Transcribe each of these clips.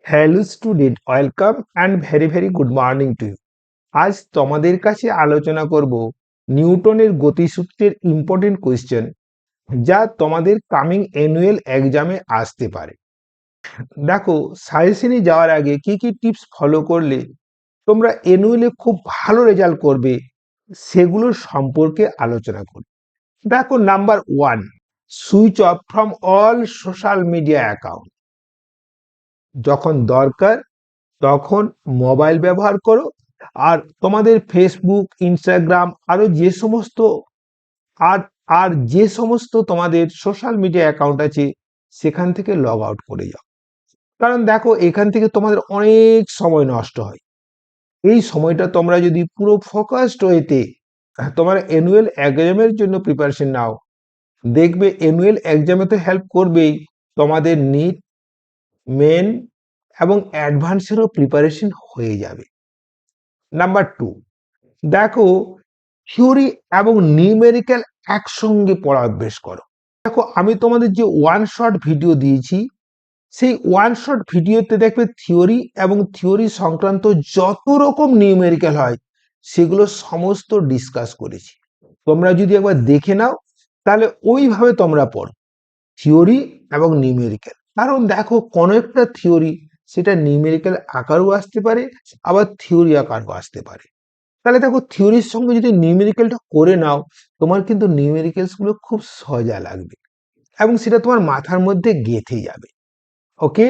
Hello student, welcome and very very good morning to you. আজ তোমাদের কাছে আলোচনা করব নিউটনের গতিসূত্রের ইম্পর্টেন্ট কোয়েশ্চেন, যা তোমাদের কামিং অ্যানুয়াল এক্সামে আসতে পারে। দেখো, সাজেশনে যাওয়ার আগে কি কি টিপস ফলো করলে তোমরা অ্যানুয়ালে খুব ভালো রেজাল্ট করবে, সেগুলোর সম্পর্কে আলোচনা করি। দেখো, number 1, switch off from all social media account. যখন দরকার তখন মোবাইল ব্যবহার করো, আর তোমাদের ফেসবুক, ইনস্টাগ্রাম, আরো যে সমস্ত আর আর যে সমস্ত তোমাদের সোশ্যাল মিডিয়া অ্যাকাউন্ট আছে সেখান থেকে লগ আউট করে যাও। কারণ দেখো, এখান থেকে তোমাদের অনেক সময় নষ্ট হয়। এই সময়টা তোমরা যদি পুরো ফোকাসড ওয়েতে তোমার অ্যানুয়াল এক্সামের জন্য প্রিপারেশন নাও, দেখবে অ্যানুয়াল এক্সামে তো হেল্প করবেই, তোমাদের নিট, মেন এবং অ্যাডভান্সেরও প্রিপারেশন হয়ে যাবে। নাম্বার 2, দেখো, থিওরি এবং নিউমেরিক্যাল একসঙ্গে পড়া অভ্যেস করো। দেখো, আমি তোমাদের যে ওয়ান শট ভিডিও দিয়েছি, সেই ওয়ান শট ভিডিওতে দেখবে থিওরি এবং থিওরি সংক্রান্ত যত রকম নিউমেরিক্যাল হয় সেগুলো সমস্ত ডিসকাস করেছি। তোমরা যদি একবার দেখে নাও তাহলে ওইভাবে তোমরা পড়ো, থিওরি এবং নিউমেরিক্যাল। কারণ দেখো, কোনো একটা থিওরি সেটা নিউমেরিক্যাল আকারও আসতে পারে, আবার থিওরি আকারও আসতে পারে। তাহলে দেখো, থিওরির সঙ্গে যদি নিউমেরিক্যালটা করে নাও, তোমার কিন্তু নিউমেরিক্যালস গুলো খুব সহজা লাগবে এবং সেটা তোমার মাথার মধ্যে গেঁথে যাবে। ওকে,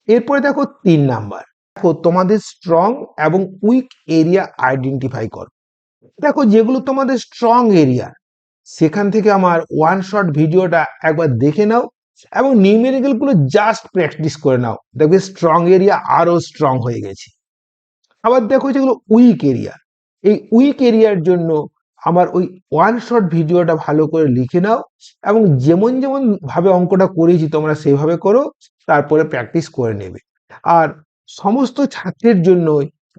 এরপরে দেখো 3 নাম্বার, দেখো তোমাদের স্ট্রং এবং উইক এরিয়া আইডেন্টিফাই করো। দেখো, যেগুলো তোমাদের স্ট্রং এরিয়া সেখান থেকে আমার ওয়ান শট ভিডিওটা একবার দেখে নাও এবং নিউমেরিক্যাল গুলো জাস্ট প্র্যাকটিস করে নাও, দেখবে স্ট্রং এরিয়া আরো স্ট্রং হয়ে গেছে। আবার দেখো, যেগুলো উইক এরিয়া, এই উইক এরিয়ার জন্য আমার ওই ওয়ান শট ভিডিওটা ভালো করে লিখে নাও এবং যেমন যেমন ভাবে অঙ্কটা করেছি তোমরা সেভাবে করো, তারপরে প্র্যাকটিস করে নেবে। আর সমস্ত ছাত্রের জন্য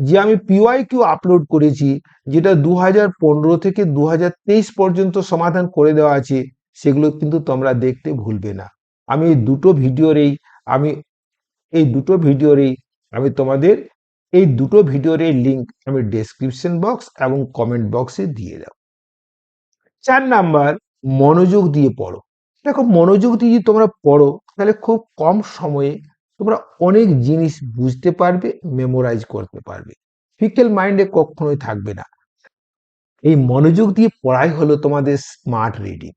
যে আমি পিওয়াইকিউ আপলোড করেছি, যেটা 2015 থেকে 2023 পর্যন্ত সমাধান করে দেওয়া আছে, সেগুলো কিন্তু তোমরা দেখতে ভুলবে না। আমি আমি এই দুটো ভিডিওরই আমি তোমাদের এই দুটো ভিডিওর লিংক আমি ডেসক্রিপশন বক্স এবং কমেন্ট বক্সে দিয়ে দেব। 4 নাম্বার, মনোযোগ দিয়ে পড়ো। দেখো, মনোযোগ দিয়ে যদি তোমরা পড়ো তাহলে খুব কম সময়ে তোমরা অনেক জিনিস বুঝতে পারবে, মেমোরাইজ করতে পারবে, ফিকেল মাইন্ডে কখনোই থাকবে না। এই মনোযোগ দিয়ে পড়াই হলো তোমাদের স্মার্ট রিডিং,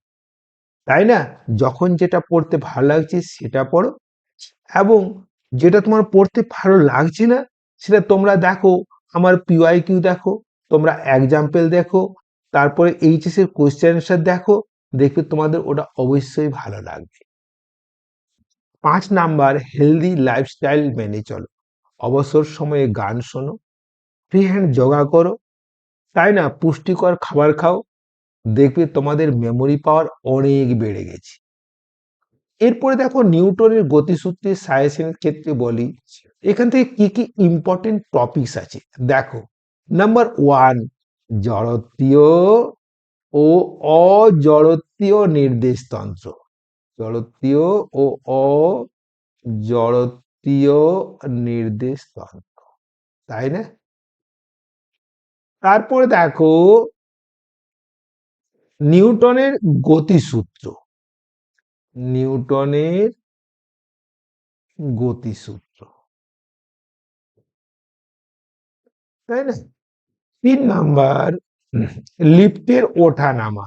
তাই না? যখন যেটা পড়তে ভালো লাগছে সেটা পড়ো, এবং যেটা তোমার পড়তে ভালো লাগছে না সেটা তোমরা দেখো, আমার পিওয়াইকিউ দেখো, তোমরা এক্সাম্পল দেখো, তারপরে এইচএস এর কোশ্চেন অ্যান্সার দেখো, দেখবে তোমাদের ওটা অবশ্যই ভালো লাগবে। 5 নাম্বার, হেলদি লাইফস্টাইল মেনে চলো। অবসর সময়ে গান শোনো, ফ্রি হ্যান্ড যোগা করো, তাই না, পুষ্টিকর খাবার খাও, দেখবে তোমাদের মেমোরি পাওয়ার অনেক বেড়ে গেছে। এরপরে দেখো, নিউটনের গতিসূত্রের সাজেশনের ক্ষেত্রে বলি, এখান থেকে কি কি ইম্পর্টেন্ট টপিকস আছে দেখো। নাম্বার 1, জড়ত্বীয় ও অজড়ত্বীয় নির্দেশতন্ত্র। জড়ত্বীয় ও অজড়ত্বীয় নির্দেশতন্ত্র, তাই না? তারপরে দেখো, নিউটনের গতিসূত্র, নিউটনের গতিসূত্র, তাই না? 3 নাম্বার, লিফটের ওঠা নামা,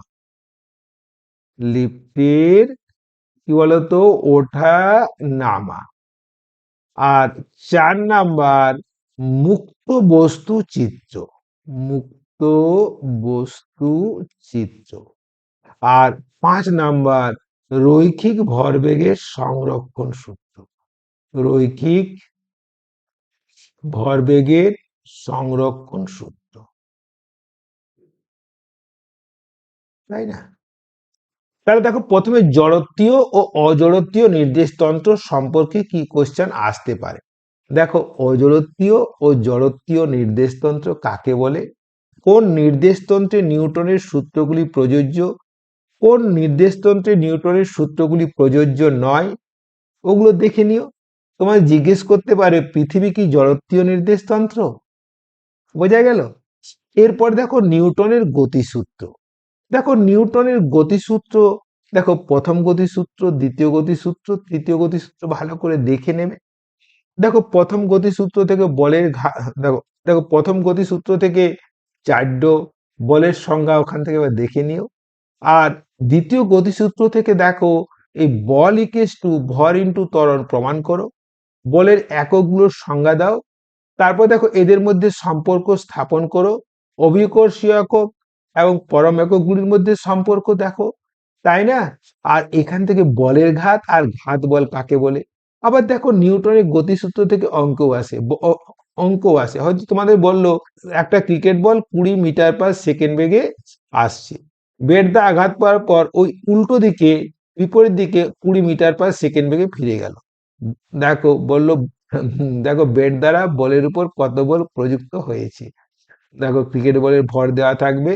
লিফটের কি বলতো, ওঠা নামা। আর 4 নাম্বার, মুক্ত বস্তু চিত্র, মুক্ত বস্তু চিত্র। আর 5 নাম্বার, রৈখিক ভরবেগের সংরক্ষণ সূত্র, রৈখিক ভরবেগের সংরক্ষণ সূত্র, তাই না? তাহলে দেখো, প্রথমে জড়ত্বীয় ও অজড়ত্বীয় নির্দেশতন্ত্র সম্পর্কে কি কোশ্চেন আসতে পারে। দেখো, অজড়ত্বীয় ও জড়ত্বীয় নির্দেশতন্ত্র কাকে বলে, কোন নির্দেশতন্ত্রে নিউটনের সূত্রগুলি প্রযোজ্য, কোন নির্দেশতন্ত্রে নিউটনের সূত্রগুলি প্রযোজ্য নয়, ওগুলো দেখে নিও। তোমায় জিজ্ঞেস করতে পারে পৃথিবী কি জড়ত্বীয় নির্দেশতন্ত্র? বোঝা গেল? এরপর দেখো নিউটনের গতিসূত্র। দেখো নিউটনের গতিসূত্র, দেখো প্রথম গতিসূত্র, দ্বিতীয় গতিসূত্র, তৃতীয় গতিসূত্র ভালো করে দেখে নেবে। দেখো প্রথম গতিসূত্র থেকে দেখো দেখো প্রথম গতিসূত্র থেকে চার্য বলের সংজ্ঞা ওখান থেকে এবার দেখে নিও। আর দ্বিতীয় গতিসূত্র থেকে দেখো এই বল ইকুয়ালস টু ভর ইনটু ত্বরণ প্রমাণ করো, বলের এককগুলোর সংজ্ঞা দাও। তারপর দেখো এদের মধ্যে সম্পর্ক স্থাপন করো, অভিকর্ষীয় একক এবং পরম এককগুলির মধ্যে সম্পর্ক দেখো, তাই না? আর এখান থেকে বলের ঘাত আর ঘাত বল কাকে বলে। আবার দেখো নিউটনের গতিসূত্র থেকে অঙ্কও আসে, হয়তো তোমাদের বললো একটা ক্রিকেট বল 20 মিটার/সেকেন্ড বেগে আসছে, ব্যাট দা আঘাত পাওয়ার পর ওই উল্টো দিকে বিপরীত দিকে 20 মিটার/সেকেন্ড বেগে ফিরে গেল। দেখো বললো দেখো ব্যাট দ্বারা বলের উপর কত বল প্রযুক্ত হয়েছে। দেখো ক্রিকেট বলের ভর দেওয়া থাকবে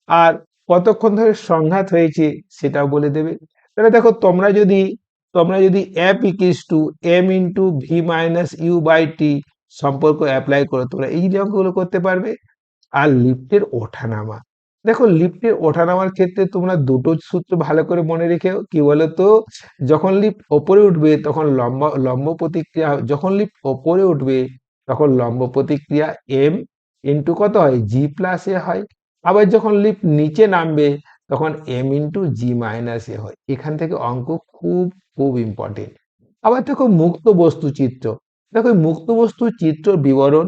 আর কতক্ষণ ধরে সংঘাত হয়েছে সেটাও বলে দেবে। তাহলে দেখো তোমরা যদি F equals to m into v minus u by t সম্পর্ক অ্যাপ্লাই করো, তোমরা এই অঙ্কগুলো করতে পারবে। আর লিফটের ওঠানামা, দেখো লিফটের ওঠানামার ক্ষেত্রে তোমরা দুটো সূত্র ভালো করে মনে রেখেও, কি বলতো, যখন লিফট ওপরে উঠবে তখন লম্ব প্রতিক্রিয়া, যখন লিফট ওপরে উঠবে তখন লম্ব প্রতিক্রিয়া এম ইন্টু কত হয়, জি প্লাস এ হয়। আবার যখন লিফট নিচে নামবে তখন এম ইন্টু জি মাইনাস এ হয়। এখান থেকে অঙ্ক খুব খুব ইম্পর্টেন্ট। আবার দেখো মুক্ত বস্তু চিত্র, দেখো এই মুক্ত বস্তু চিত্র বিবরণ,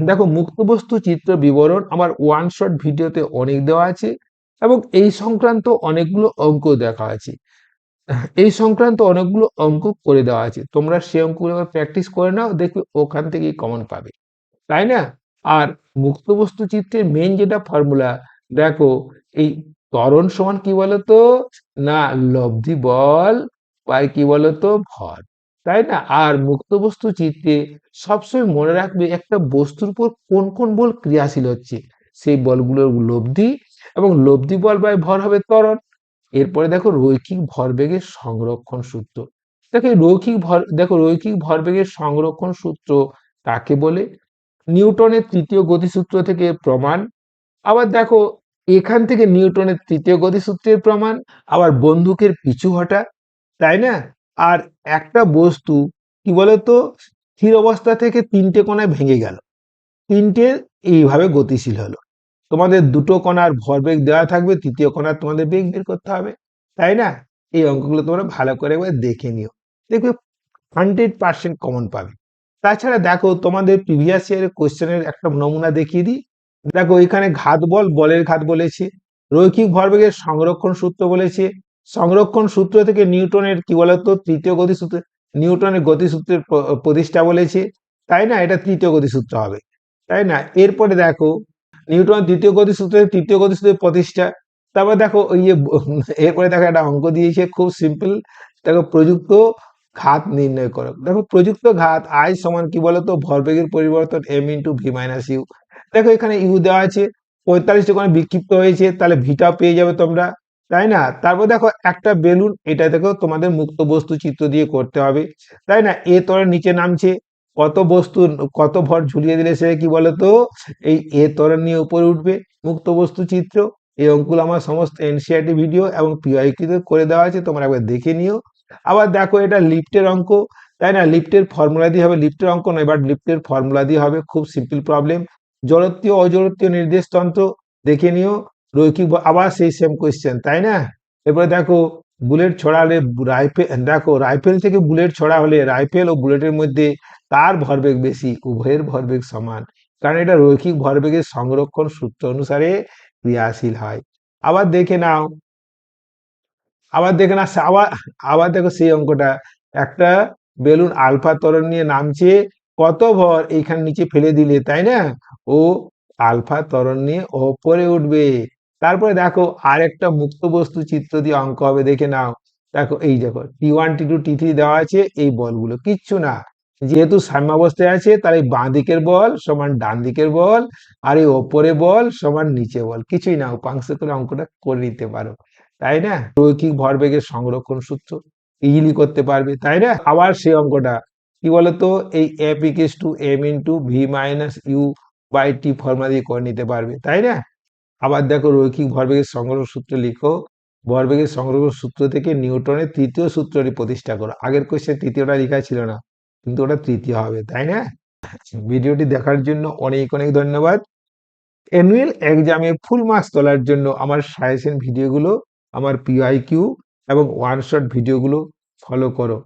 দেখো মুক্ত বস্তু চিত্র বিবরণ আমার ওয়ান শট ভিডিওতে অনেক দেওয়া আছে এবং এই সংক্রান্ত অনেকগুলো অঙ্ক দেখা আছে, এই সংক্রান্ত অনেকগুলো অঙ্ক করে দেওয়া আছে, তোমরা সেই অঙ্কগুলো প্র্যাকটিস করে নাও, দেখবে ওখান থেকেই কমন পাবে, তাই না? আর মুক্ত বস্তু চিত্রের মেইন যেটা ফর্মুলা, দেখো এই ত্বরণ সমান কি বলতো না, লব্ধি বল বাই কি বলতো ভর, তাই না? আর মুক্ত বস্তু চিত্রে সবসময় মনে রাখবে একটা বস্তুর উপর কোন কোন বল ক্রিয়াশীল হচ্ছে, সেই বলগুলোর লব্ধি, এবং লব্ধি বল বাই ভর হবে ত্বরণ। এরপরে দেখো রৈখিক ভরবেগের সংরক্ষণ সূত্র, দেখো রৈখিক ভরবেগের সংরক্ষণ সূত্র কাকে বলে, নিউটনের তৃতীয় গতিসূত্র থেকে প্রমাণ। আবার দেখো এখান থেকে নিউটনের তৃতীয় গতিসূত্রের প্রমাণ, আবার বন্দুকের পিছু হটা, তাই না? আর একটা বস্তু কি বলতো স্থির অবস্থা থেকে 3টে কণায় ভেঙে গেল, 3টে এইভাবে গতিশীল হলো, তোমাদের দুটো কণার ভরবেগ দেওয়া থাকবে, তৃতীয় কণার তোমাদের বেগ বের করতে হবে, তাই না? এই অঙ্কগুলো তোমরা ভালো করে একবার দেখে নিও, দেখবে 100% কমন পাবে। তাছাড়া দেখো তোমাদের প্রিভিয়াস ইয়ারের কোশ্চেনের একটা নমুনা দেখিয়ে দিই। দেখো এখানে ঘাত বল, বলের ঘাত বলেছে, রৈখিক ভরবেগের সংরক্ষণ সূত্র বলেছে, সংরক্ষণ সূত্র থেকে নিউটনের কি বলতো তৃতীয় গতিসূত্র, নিউটনের গতিসূত্রের প্রতিষ্ঠা বলেছে, তাই না? এটা তৃতীয় গতিসূত্র হবে, তাই না? এরপরে দেখো নিউটনের তৃতীয় গতিসূত্রের প্রতিষ্ঠা। তারপর দেখো ওই যে এরপরে দেখো একটা অঙ্ক দিয়েছে খুব সিম্পল, দেখো প্রযুক্ত ঘাত নির্ণয় করো। দেখো প্রযুক্ত ঘাত আই সমান কি বলতো ভরবেগের পরিবর্তন m into v minus u. দেখো এখানে ইউ দেওয়া আছে, 45 ওখানে বিক্ষিপ্ত হয়েছে, তাহলে ভিটা পেয়ে যাবে তোমরা, তাই না? তারপর দেখো একটা বেলুন, এটা দেখো তোমাদের মুক্ত বস্তু চিত্র দিয়ে করতে হবে, তাই না? এ ত্বরণ নিচে নামছে, কত ভর ঝুলিয়ে দিলে সে কি বলতো এই এ ত্বরণ নিয়ে উপরে উঠবে, মুক্ত বস্তু চিত্র। এই অঙ্কগুলো আমার সমস্ত এনসিইআরটি ভিডিও এবং পিআইকিউ করে দেওয়া আছে, তোমরা একবার দেখে নিও। আবার দেখো এটা লিফটের অঙ্ক, তাই না? লিফটের ফর্মুলা দিয়ে হবে, লিফটের অঙ্ক নয়, বাট লিফটের ফর্মুলা দিয়ে হবে, খুব সিম্পল প্রবলেম। জড়ত্বীয় অজড়ত্বীয় নির্দেশতন্ত্র দেখে নিও, আবার সেই সেম কোয়েশ্চেন, তাই না? এরপরে দেখো বুলেট ছড়ালে রাইফেল থেকে বুলেট ছড়া হলে রাইফেল ও বুলেটের মধ্যে কার ভরবেগ বেশি, উভয়ের ভরবেগ সমান, কারণ এটা রৈখিক ভরবেগের সংরক্ষণ সূত্র অনুসারে ক্রিয়াশীল হয়। আবার দেখে নাও, আবার দেখে না আবার আবার দেখো সেই অঙ্কটা, একটা বেলুন আলফা ত্বরণ নিয়ে নামছে, কত ভর এইখানে নিচে ফেলে দিলে, তাই না? ও আলফা ত্বরণ নিয়ে ওপরে উঠবে। তারপরে দেখো আরেকটা মুক্ত বস্তু চিত্র দিয়ে অঙ্ক হবে, দেখে নাও। দেখো এই দেখো T1 T2 T3 দেওয়া আছে, এই বলগুলো কিচ্ছু না, যেহেতু সাম্যাবস্থায় আছে তাই বাঁ দিকের বল সমান ডান দিকের বল, আর এই ওপরে বল সমান নিচে বল, কিছুই না, উপাংশ করে অঙ্কটা করে নিতে পারো, তাই না? রৈখিক ভরবেগের সংরক্ষণ সূত্র। ইজিলি করতে পারবে, তাই না? আবার সেই অঙ্কটা কি বলতো, এই F equals to m into v minus u by t formula দিয়ে করে নিতে পারবে, তাই না? আবার দেখো রৈখিক ভরবেগের সংগ্রহ সূত্র লিখো, ভরবেগের সংগ্রহ সূত্র থেকে নিউটনের তৃতীয় সূত্রটি প্রতিষ্ঠা করো। আগের কোশ্চেন তৃতীয়টা লেখা ছিল না, কিন্তু ওটা তৃতীয় হবে, তাই না? ভিডিওটি দেখার জন্য অনেক অনেক ধন্যবাদ। অ্যানুয়াল এক্সামে ফুল মার্কস তোলার জন্য আমার সাজেশন ভিডিওগুলো, আমার পিআইকিউ এবং ওয়ান শট ভিডিওগুলো ফলো করো।